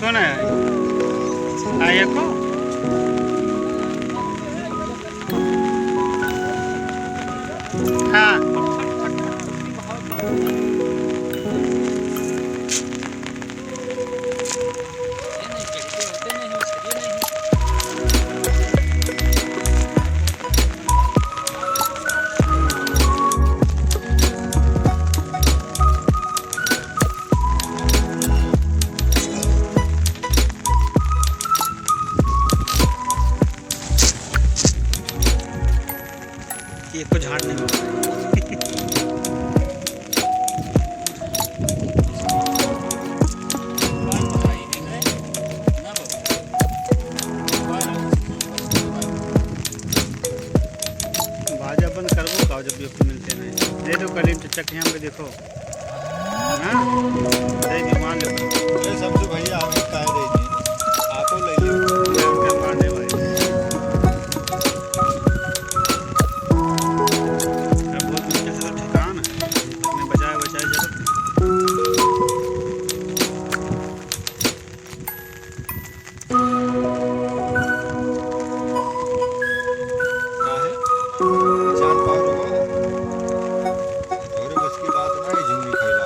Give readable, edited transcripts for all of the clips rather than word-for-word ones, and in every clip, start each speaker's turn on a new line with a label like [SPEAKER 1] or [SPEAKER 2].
[SPEAKER 1] कौन है आया को हाँ एक को झाड़ नहीं बाजा बंद करबो का जब भी मिलते नहीं दे दो करीम चचा के यहाँ पे देखो हाँ दे दो मान लो
[SPEAKER 2] ये सबसे भैया हमें कह रही थी आपको ले लो
[SPEAKER 1] उनके मारने भाई बहुत मुश्किल से तो ठिकाना है अपने बचाए जरूर
[SPEAKER 2] जान पार होगा और बस की बात ना है झुमरी फैला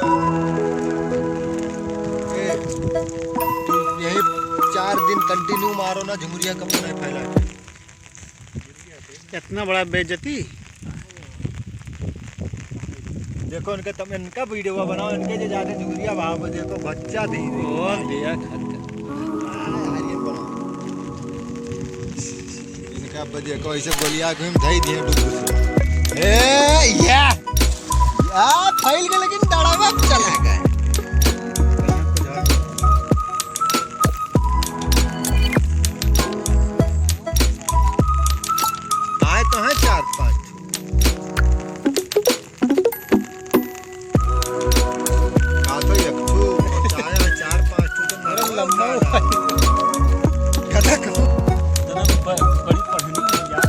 [SPEAKER 2] यही 4 दिन कंटिन्यू मारो ना झुमरिया कब नहीं फैला
[SPEAKER 1] इतना बड़ा बेइज्जती
[SPEAKER 2] देखो इनके तुम इनका वीडियो बनाओ इनके जो जाने झुमरिया वहां पर देखो बच्चा दे
[SPEAKER 1] और दिया
[SPEAKER 2] इनका देखो ऐसे गोलियां को हम धई दिए डुबू से ए या फैल गए लेकिन डरावा चला गए आए तो हैं 4-5 का तो एक ठो चाहे 4-5 तो नरम लंबा कथा कहो
[SPEAKER 1] बड़ी पढ़नी है यार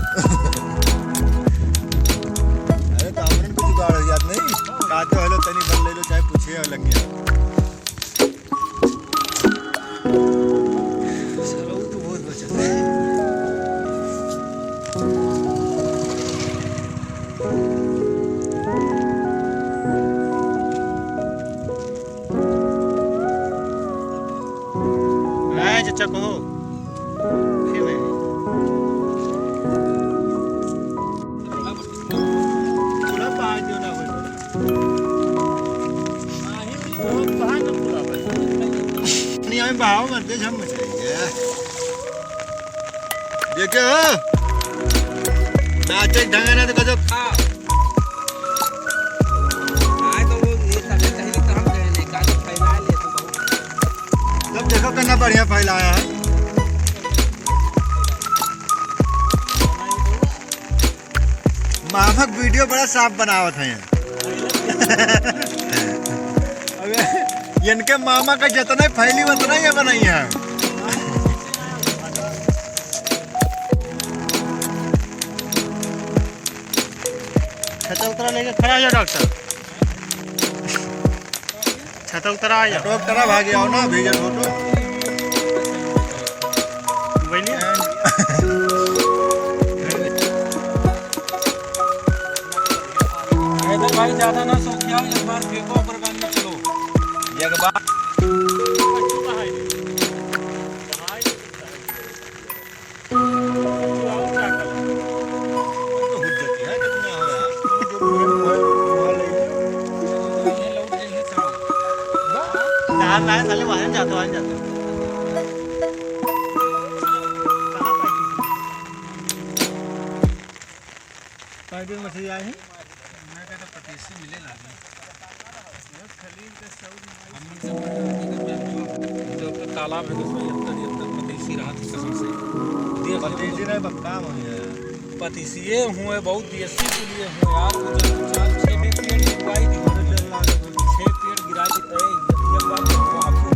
[SPEAKER 2] अरे तो हमने कुछ जुगाड़ याद नहीं काते हेलो तनी बन ले लो चाहे पूछे लग गया
[SPEAKER 1] चलो तो बहुत बचत है चचा कहो फिर मैं पूरा पहाड़ जो ना हो पहाड़ ना पूरा
[SPEAKER 2] नहीं हमें बहाव मत दे हम चाहिए देखो नाचे ढंग ना तो कजो खा
[SPEAKER 3] आए तो वो ये सब कहीं काम करने का तो फैला ले तो
[SPEAKER 2] तब देखो कितना बढ़िया फैलाया है मामक वीडियो बड़ा साफ बनावत है इनके मामा का जितना फैली उतना ही बनाई है
[SPEAKER 1] छता उतरा लेके खड़ा हो जा डॉक्टर छता उतरा आ जा
[SPEAKER 2] डॉक्टर भागे आओ ना भेजा फोटो
[SPEAKER 1] बोलिए
[SPEAKER 3] इधर भाई ज्यादा ना सोचियो एक बार फेंको ऊपर बंद में चलो
[SPEAKER 2] एक बार
[SPEAKER 1] साले वहाँ जाते
[SPEAKER 2] कहीं दिन मछली आए हैं
[SPEAKER 3] मैं कहता पतीसी मिले लागे खलील के जो तालाब है उसमें अब तक पतीसी रहा थी कसम से
[SPEAKER 2] पतीसी नहीं बक्का हो गया
[SPEAKER 3] पतीसीए हुए बहुत देसी के लिए हुए यार 4-6 पेड़ गिराई थी 6 पेड़ गिराई थी एक बार आपको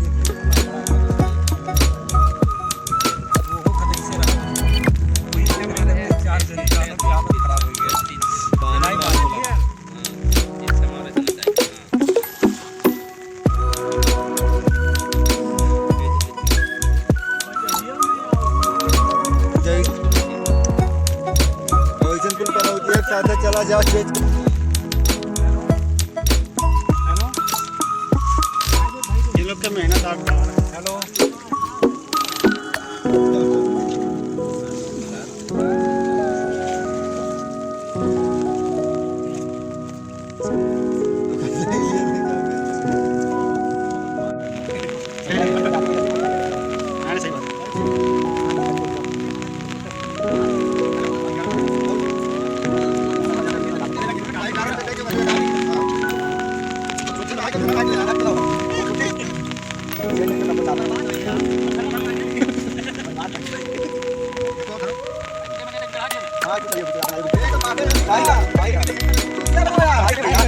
[SPEAKER 3] वो खतई से रहा वही से हमारे 4 जन जानो की हालत खराब हो गई पानी मार दिया एक हमारे चलता है
[SPEAKER 2] चला जाओ चेज
[SPEAKER 3] हेलो
[SPEAKER 1] ये लोग का मेहनत आप खा रहे हैं।
[SPEAKER 3] हेलो
[SPEAKER 1] हाँ, सही बात है।
[SPEAKER 2] हाँ